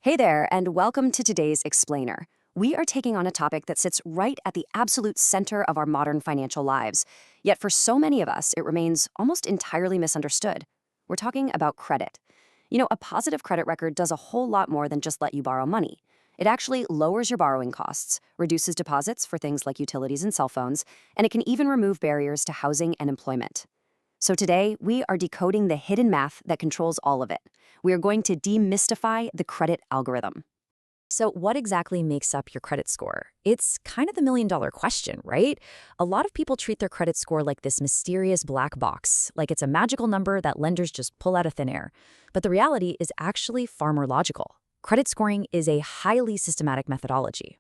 Hey there, and welcome to today's Explainer. We are taking on a topic that sits right at the absolute center of our modern financial lives. Yet for so many of us, it remains almost entirely misunderstood. We're talking about credit. A positive credit record does a whole lot more than just let you borrow money. It actually lowers your borrowing costs, reduces deposits for things like utilities and cell phones, and it can even remove barriers to housing and employment. So today, we are decoding the hidden math that controls all of it. We are going to demystify the credit algorithm. So what exactly makes up your credit score? It's kind of the million-dollar question, right? A lot of people treat their credit score like this mysterious black box, like it's a magical number that lenders just pull out of thin air. But the reality is actually far more logical. Credit scoring is a highly systematic methodology.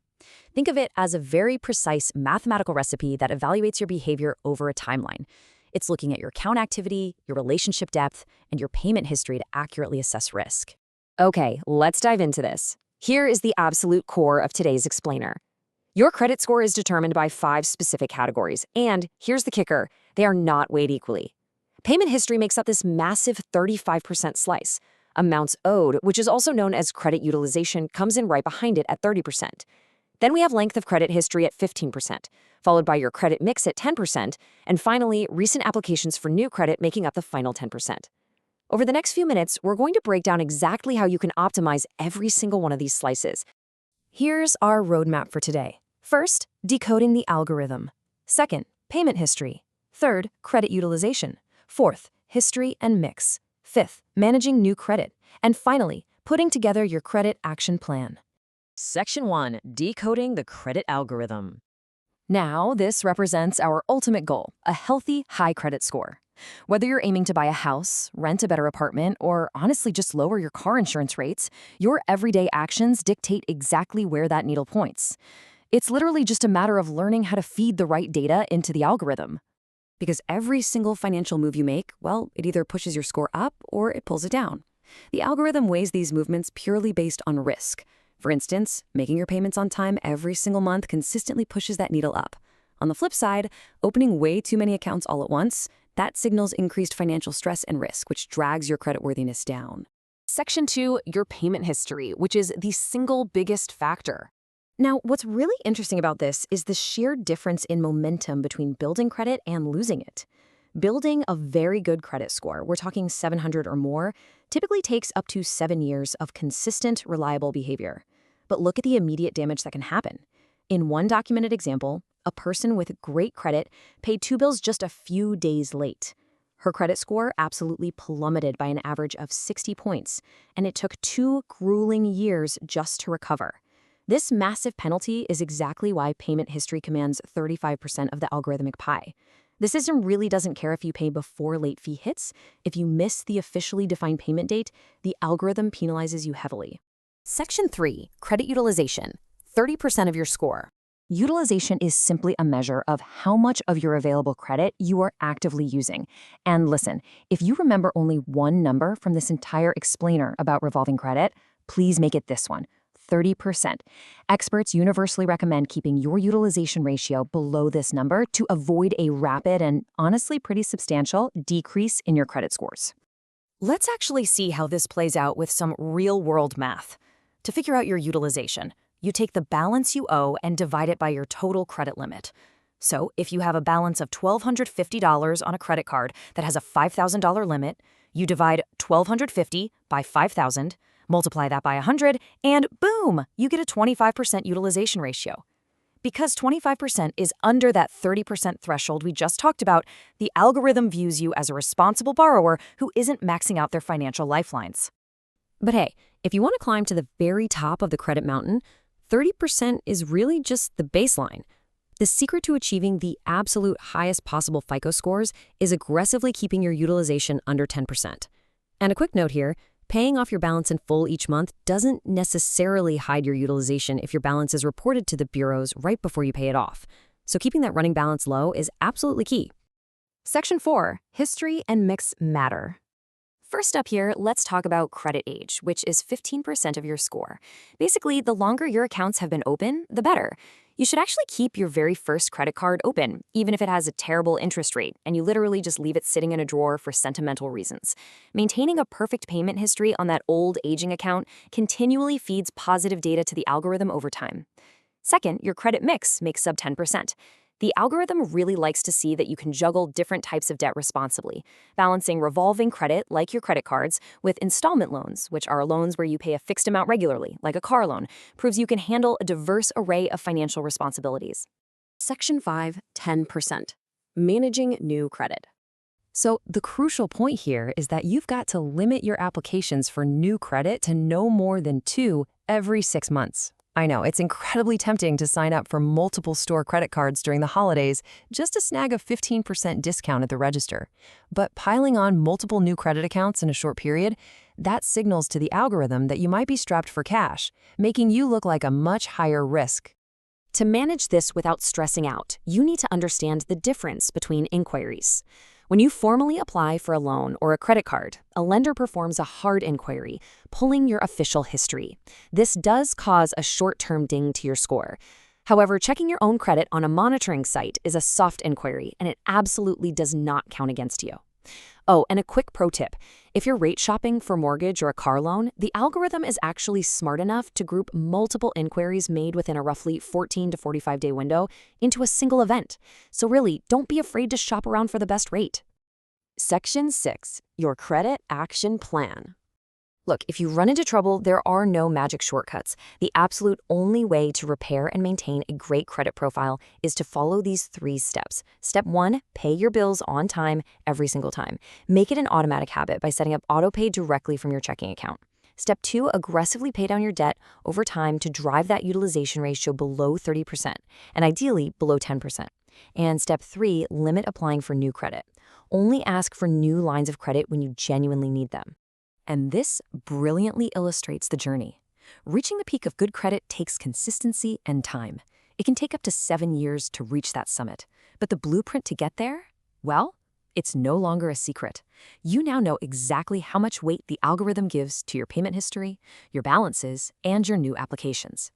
Think of it as a very precise mathematical recipe that evaluates your behavior over a timeline. It's looking at your account activity, your relationship depth, and your payment history to accurately assess risk. Okay, let's dive into this. Here is the absolute core of today's explainer. Your credit score is determined by 5 specific categories, and here's the kicker, they are not weighed equally. Payment history makes up this massive 35% slice. Amounts owed, which is also known as credit utilization, comes in right behind it at 30%. Then we have length of credit history at 15%, followed by your credit mix at 10%, and finally, recent applications for new credit making up the final 10%. Over the next few minutes, we're going to break down exactly how you can optimize every single one of these slices. Here's our roadmap for today. First, decoding the algorithm. Second, payment history. Third, credit utilization. Fourth, history and mix. Fifth, managing new credit. And finally, putting together your credit action plan. Section 1. Decoding the credit algorithm. Now, this represents our ultimate goal, a healthy, high credit score. Whether you're aiming to buy a house, rent a better apartment, or honestly just lower your car insurance rates, your everyday actions dictate exactly where that needle points. It's literally just a matter of learning how to feed the right data into the algorithm. Because every single financial move you make, well, it either pushes your score up or it pulls it down. The algorithm weighs these movements purely based on risk. For instance, making your payments on time every single month consistently pushes that needle up. On the flip side, opening way too many accounts all at once, that signals increased financial stress and risk, which drags your creditworthiness down. Section 2, your payment history, which is the single biggest factor. Now, what's really interesting about this is the sheer difference in momentum between building credit and losing it. Building a very good credit score, we're talking 700 or more, typically takes up to 7 years of consistent, reliable behavior. But look at the immediate damage that can happen. In one documented example, a person with great credit paid 2 bills just a few days late. Her credit score absolutely plummeted by an average of 60 points, and it took 2 grueling years just to recover. This massive penalty is exactly why payment history commands 35% of the algorithmic pie. The system really doesn't care if you pay before late fee hits. If you miss the officially defined payment date, the algorithm penalizes you heavily. Section 3, credit utilization, 30% of your score. Utilization is simply a measure of how much of your available credit you are actively using. And listen, if you remember only one number from this entire explainer about revolving credit, please make it this one. 30%. Experts universally recommend keeping your utilization ratio below this number to avoid a rapid and honestly pretty substantial decrease in your credit scores. Let's actually see how this plays out with some real-world math. To figure out your utilization, you take the balance you owe and divide it by your total credit limit. So if you have a balance of $1,250 on a credit card that has a $5,000 limit, you divide $1,250 by 5,000, multiply that by 100, and boom, you get a 25% utilization ratio. Because 25% is under that 30% threshold we just talked about, the algorithm views you as a responsible borrower who isn't maxing out their financial lifelines. But hey, if you want to climb to the very top of the credit mountain, 30% is really just the baseline. The secret to achieving the absolute highest possible FICO scores is aggressively keeping your utilization under 10%. And a quick note here, paying off your balance in full each month doesn't necessarily hide your utilization if your balance is reported to the bureaus right before you pay it off. So keeping that running balance low is absolutely key. Section 4, history and mix matter. First up here, let's talk about credit age, which is 15% of your score. Basically, the longer your accounts have been open, the better. You should actually keep your very first credit card open, even if it has a terrible interest rate, and you literally just leave it sitting in a drawer for sentimental reasons. Maintaining a perfect payment history on that old aging account continually feeds positive data to the algorithm over time. Second, your credit mix makes sub 10%. The algorithm really likes to see that you can juggle different types of debt responsibly, balancing revolving credit, like your credit cards, with installment loans, which are loans where you pay a fixed amount regularly, like a car loan, proves you can handle a diverse array of financial responsibilities. Section 5, 10%. Managing new credit. So the crucial point here is that you've got to limit your applications for new credit to no more than 2 every 6 months. I know, it's incredibly tempting to sign up for multiple store credit cards during the holidays just to snag a 15% discount at the register. But piling on multiple new credit accounts in a short period, that signals to the algorithm that you might be strapped for cash, making you look like a much higher risk. To manage this without stressing out, you need to understand the difference between inquiries. When you formally apply for a loan or a credit card, a lender performs a hard inquiry, pulling your official history. This does cause a short-term ding to your score. However, checking your own credit on a monitoring site is a soft inquiry, and it absolutely does not count against you. Oh, and a quick pro tip. If you're rate shopping for mortgage or a car loan, the algorithm is actually smart enough to group multiple inquiries made within a roughly 14 to 45-day window into a single event. So really, don't be afraid to shop around for the best rate. Section 6. Your Credit Action Plan. Look, if you run into trouble, there are no magic shortcuts. The absolute only way to repair and maintain a great credit profile is to follow these 3 steps. Step 1, pay your bills on time every single time. Make it an automatic habit by setting up autopay directly from your checking account. Step 2, aggressively pay down your debt over time to drive that utilization ratio below 30%, and ideally below 10%. And step 3, limit applying for new credit. Only ask for new lines of credit when you genuinely need them. And this brilliantly illustrates the journey. Reaching the peak of good credit takes consistency and time. It can take up to 7 years to reach that summit. But the blueprint to get there? Well, it's no longer a secret. You now know exactly how much weight the algorithm gives to your payment history, your balances, and your new applications.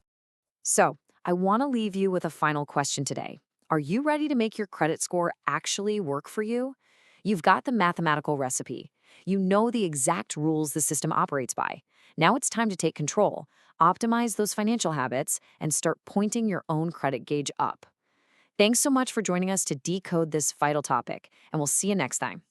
So, I want to leave you with a final question today. Are you ready to make your credit score actually work for you? You've got the mathematical recipe. You know the exact rules the system operates by. Now it's time to take control, optimize those financial habits, and start pointing your own credit gauge up. Thanks so much for joining us to decode this vital topic, and we'll see you next time.